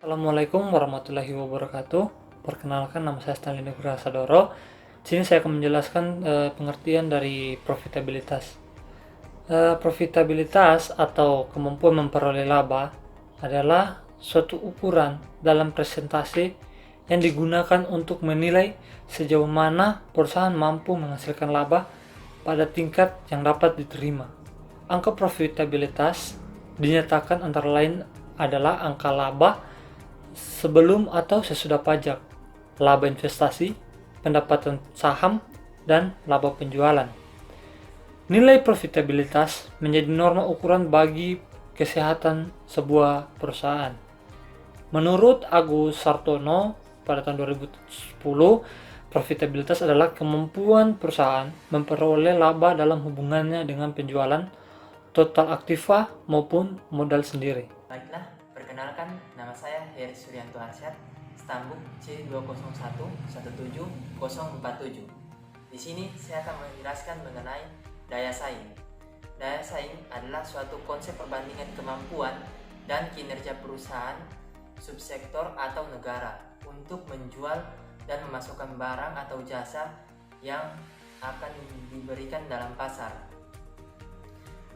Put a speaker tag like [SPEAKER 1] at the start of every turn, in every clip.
[SPEAKER 1] Assalamualaikum warahmatullahi wabarakatuh. Perkenalkan, nama saya Stanley Nugraha Sadoro. Di sini saya akan menjelaskan pengertian dari profitabilitas. Profitabilitas atau kemampuan memperoleh laba adalah suatu ukuran dalam presentasi yang digunakan untuk menilai sejauh mana perusahaan mampu menghasilkan laba pada tingkat yang dapat diterima. Angka profitabilitas dinyatakan antara lain adalah angka laba sebelum atau sesudah pajak, laba investasi, pendapatan saham, dan laba penjualan. Nilai profitabilitas menjadi norma ukuran bagi kesehatan sebuah perusahaan. Menurut Agus Sartono pada tahun 2010, profitabilitas adalah kemampuan perusahaan memperoleh laba dalam hubungannya dengan penjualan, total aktiva maupun modal sendiri.
[SPEAKER 2] Baiklah, perkenalkan, nama saya Heri Suryanto Arsyad, stambuk C201-17047. Di sini saya akan menjelaskan mengenai daya saing. Daya saing adalah suatu konsep perbandingan kemampuan dan kinerja perusahaan, subsektor atau negara untuk menjual dan memasukkan barang atau jasa yang akan diberikan dalam pasar.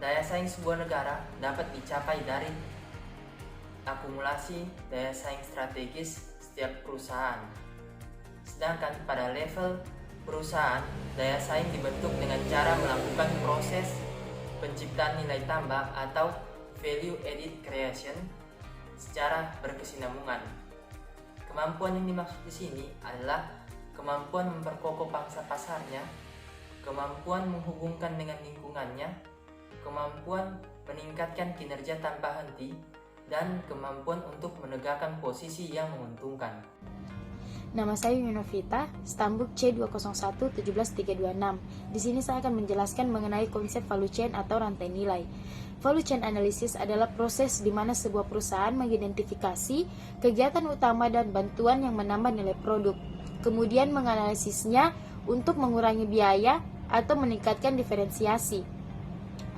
[SPEAKER 2] Daya saing sebuah negara dapat dicapai dari akumulasi daya saing strategis setiap perusahaan. Sedangkan pada level perusahaan, daya saing dibentuk dengan cara melakukan proses penciptaan nilai tambah atau value added creation secara berkesinambungan. Kemampuan yang dimaksud di sini adalah kemampuan memperkokoh pangsa pasarnya, kemampuan menghubungkan dengan lingkungannya, kemampuan meningkatkan kinerja tanpa henti, dan kemampuan untuk menegakkan posisi yang menguntungkan.
[SPEAKER 3] Nama saya Yunovita, stambuk C201-17326. Di sini saya akan menjelaskan mengenai konsep value chain atau rantai nilai. Value chain analysis adalah proses di mana sebuah perusahaan mengidentifikasi kegiatan utama dan bantuan yang menambah nilai produk, kemudian menganalisisnya untuk mengurangi biaya atau meningkatkan diferensiasi.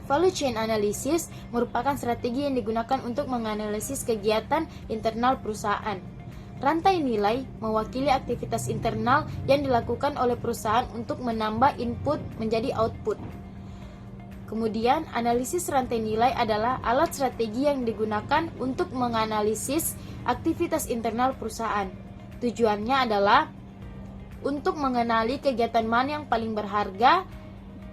[SPEAKER 3] Value chain analysis merupakan strategi yang digunakan untuk menganalisis kegiatan internal perusahaan. Rantai nilai mewakili aktivitas internal yang dilakukan oleh perusahaan untuk menambah input menjadi output. Kemudian, analisis rantai nilai adalah alat strategi yang digunakan untuk menganalisis aktivitas internal perusahaan. Tujuannya adalah untuk mengenali kegiatan mana yang paling berharga,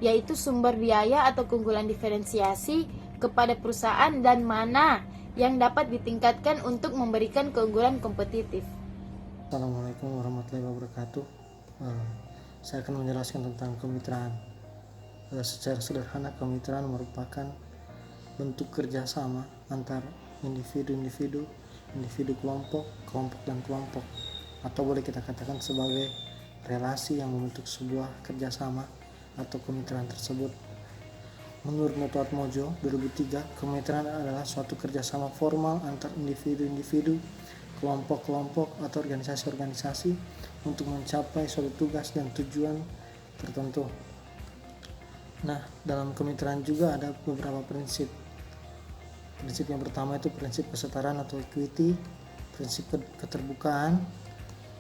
[SPEAKER 3] yaitu sumber biaya atau keunggulan diferensiasi kepada perusahaan, dan mana yang dapat ditingkatkan untuk memberikan keunggulan kompetitif.
[SPEAKER 4] Assalamualaikum warahmatullahi wabarakatuh. Saya akan menjelaskan tentang kemitraan. Secara sederhana, kemitraan merupakan bentuk kerjasama antar individu, kelompok dan kelompok, atau boleh kita katakan sebagai relasi yang membentuk sebuah kerjasama atau kemitraan tersebut. Menurut Noto Atmojo 2003, kemitraan adalah suatu kerjasama formal antar individu, kelompok atau organisasi-organisasi untuk mencapai suatu tugas dan tujuan tertentu. Nah, dalam kemitraan juga ada beberapa prinsip. Prinsip yang pertama itu prinsip kesetaraan atau equity, prinsip keterbukaan,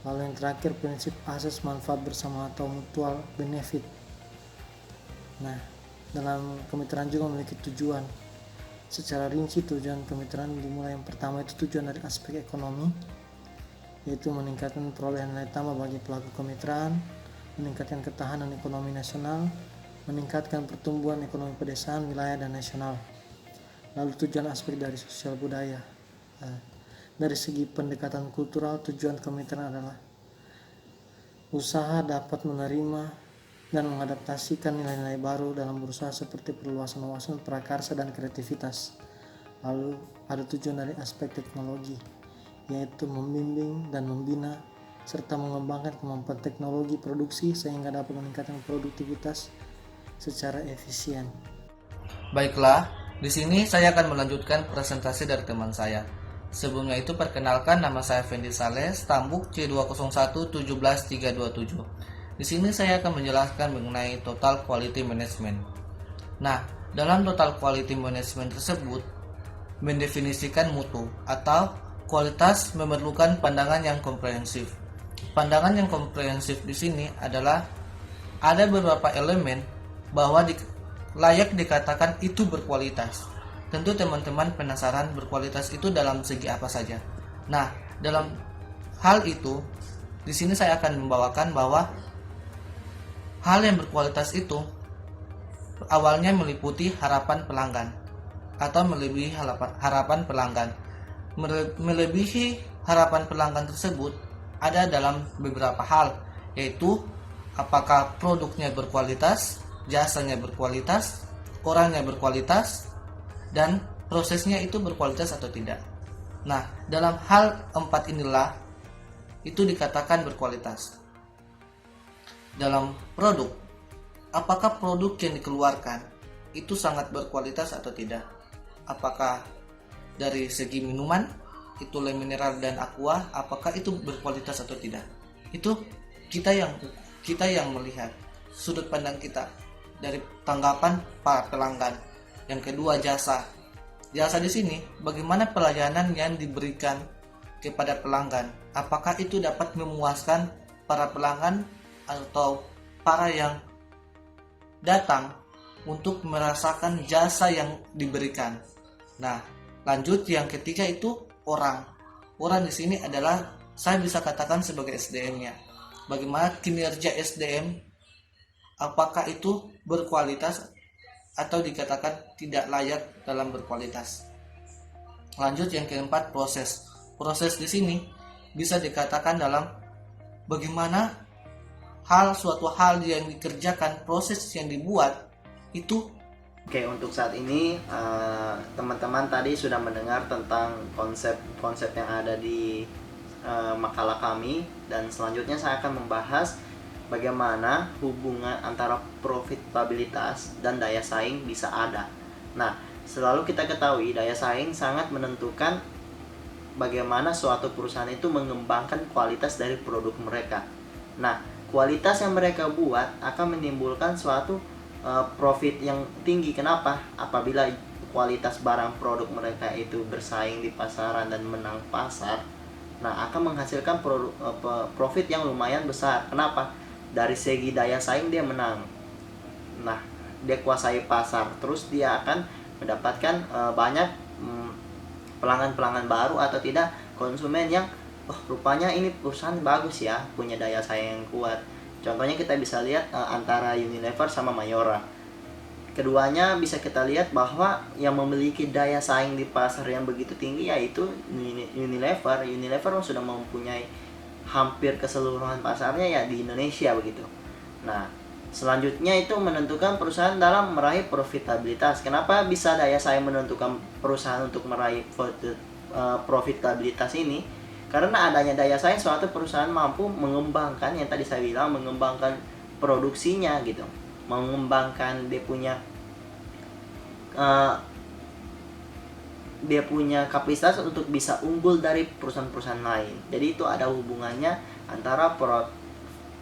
[SPEAKER 4] lalu yang terakhir prinsip asas manfaat bersama atau mutual benefit. Nah, dalam kemitraan juga memiliki tujuan. Secara rinci, tujuan kemitraan dimulai yang pertama itu tujuan dari aspek ekonomi, yaitu meningkatkan perolehan nilai tambah bagi pelaku kemitraan, meningkatkan ketahanan ekonomi nasional, meningkatkan pertumbuhan ekonomi pedesaan, wilayah, dan nasional. Lalu tujuan aspek dari sosial budaya. Dari segi pendekatan kultural, tujuan kemitraan adalah usaha dapat menerima dan mengadaptasikan nilai-nilai baru dalam berusaha seperti perluasan wawasan, prakarsa, dan kreativitas. Lalu ada tujuan dari aspek teknologi, yaitu membimbing dan membina serta mengembangkan kemampuan teknologi produksi sehingga dapat meningkatkan produktivitas secara efisien.
[SPEAKER 5] Baiklah, di sini saya akan melanjutkan presentasi dari teman saya. Sebelumnya itu perkenalkan, nama saya Fendi Saleh, stambuk C201-17327. Di sini saya akan menjelaskan mengenai total quality management. Nah, dalam total quality management tersebut mendefinisikan mutu atau kualitas memerlukan pandangan yang komprehensif. Pandangan yang komprehensif di sini adalah ada beberapa elemen bahwa layak dikatakan itu berkualitas. Tentu teman-teman penasaran berkualitas itu dalam segi apa saja. Nah, dalam hal itu, di sini saya akan membawakan bahwa hal yang berkualitas itu awalnya meliputi harapan pelanggan atau melebihi harapan pelanggan. Melebihi harapan pelanggan tersebut ada dalam beberapa hal, yaitu apakah produknya berkualitas, jasanya berkualitas, orangnya berkualitas, dan prosesnya itu berkualitas atau tidak. Nah, dalam hal 4 inilah itu dikatakan berkualitas. Dalam produk, apakah produk yang dikeluarkan itu sangat berkualitas atau tidak? Apakah dari segi minuman, itu Le Mineral dan Aqua, apakah itu berkualitas atau tidak? Itu kita yang melihat, sudut pandang kita dari tanggapan para pelanggan. Yang kedua, jasa. Jasa di sini bagaimana pelayanan yang diberikan kepada pelanggan? Apakah itu dapat memuaskan para pelanggan atau para yang datang untuk merasakan jasa yang diberikan? Nah, lanjut yang ketiga itu orang. Orang di sini adalah saya bisa katakan sebagai SDM-nya. Bagaimana kinerja SDM? Apakah itu berkualitas atau dikatakan tidak layak dalam berkualitas? Lanjut yang keempat, proses. Proses di sini bisa dikatakan dalam bagaimana suatu hal yang dikerjakan, proses yang dibuat itu.
[SPEAKER 6] Oke, untuk saat ini teman-teman tadi sudah mendengar tentang konsep-konsep yang ada di makalah kami, dan selanjutnya saya akan membahas bagaimana hubungan antara profitabilitas dan daya saing bisa ada. Nah, selalu kita ketahui daya saing sangat menentukan bagaimana suatu perusahaan itu mengembangkan kualitas dari produk mereka. Nah, kualitas yang mereka buat akan menimbulkan suatu profit yang tinggi. Kenapa? Apabila kualitas barang produk mereka itu bersaing di pasaran dan menang pasar, nah akan menghasilkan profit yang lumayan besar. Kenapa? Dari segi daya saing dia menang. Nah, dia kuasai pasar, terus dia akan mendapatkan banyak pelanggan-pelanggan baru atau tidak konsumen yang rupanya ini perusahaan bagus ya, punya daya saing yang kuat. Contohnya kita bisa lihat antara Unilever sama Mayora. Keduanya bisa kita lihat bahwa yang memiliki daya saing di pasar yang begitu tinggi yaitu Unilever. Unilever sudah mempunyai hampir keseluruhan pasarnya ya di Indonesia begitu. Nah, selanjutnya itu menentukan perusahaan dalam meraih profitabilitas. Kenapa bisa daya saing menentukan perusahaan untuk meraih profitabilitas ini? Karena adanya daya saing, suatu perusahaan mampu mengembangkan yang tadi saya bilang, mengembangkan produksinya gitu, mengembangkan dia punya kapasitas untuk bisa unggul dari perusahaan-perusahaan lain. Jadi itu ada hubungannya antara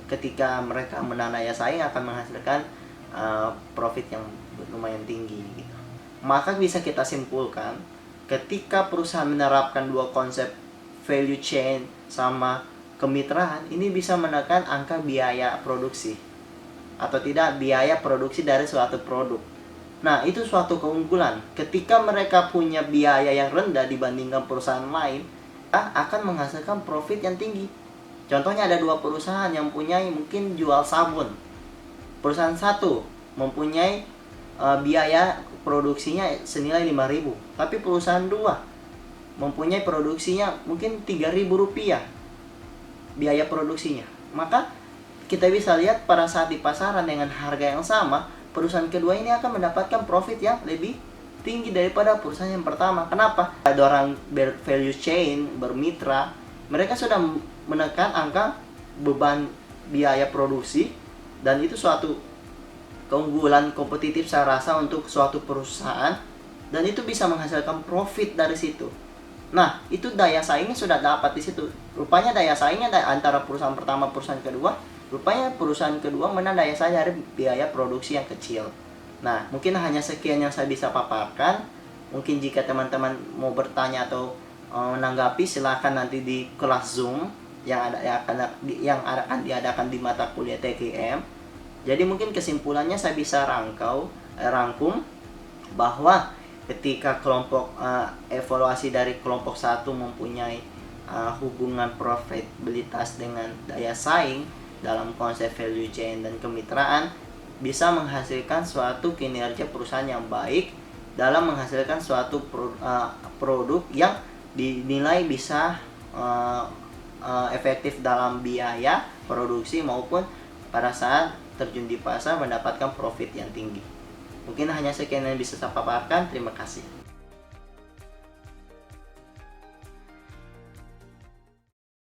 [SPEAKER 6] ketika mereka menang daya saing akan menghasilkan profit yang lumayan tinggi gitu. Maka bisa kita simpulkan ketika perusahaan menerapkan dua konsep value chain sama kemitraan, ini bisa menekan angka biaya produksi atau tidak biaya produksi dari suatu produk. Nah, itu suatu keunggulan. Ketika mereka punya biaya yang rendah dibandingkan perusahaan lain, akan menghasilkan profit yang tinggi. Contohnya ada dua perusahaan yang punya mungkin jual sabun. Perusahaan satu mempunyai biaya produksinya senilai 5.000, tapi perusahaan dua mempunyai produksinya mungkin 3.000 rupiah biaya produksinya. Maka kita bisa lihat pada saat di pasaran dengan harga yang sama, perusahaan kedua ini akan mendapatkan profit yang lebih tinggi daripada perusahaan yang pertama. Kenapa? Ada orang value chain, bermitra, mereka sudah menekan angka beban biaya produksi, dan itu suatu keunggulan kompetitif saya rasa untuk suatu perusahaan, dan itu bisa menghasilkan profit dari situ. Nah, itu daya saingnya sudah dapat di situ. Rupanya daya saingnya antara perusahaan pertama perusahaan kedua, rupanya perusahaan kedua menang daya saing dari biaya produksi yang kecil. Nah, mungkin hanya sekian yang saya bisa paparkan. Mungkin jika teman-teman mau bertanya atau menanggapi silakan nanti di kelas Zoom yang akan diadakan di mata kuliah TKM. Jadi mungkin kesimpulannya saya bisa rangkum bahwa ketika kelompok evaluasi dari kelompok 1 mempunyai hubungan profitabilitas dengan daya saing dalam konsep value chain dan kemitraan, bisa menghasilkan suatu kinerja perusahaan yang baik dalam menghasilkan suatu produk yang dinilai bisa efektif dalam biaya produksi maupun pada saat terjun di pasar mendapatkan profit yang tinggi. Mungkin hanya sekian yang bisa saya paparkan. Terima kasih.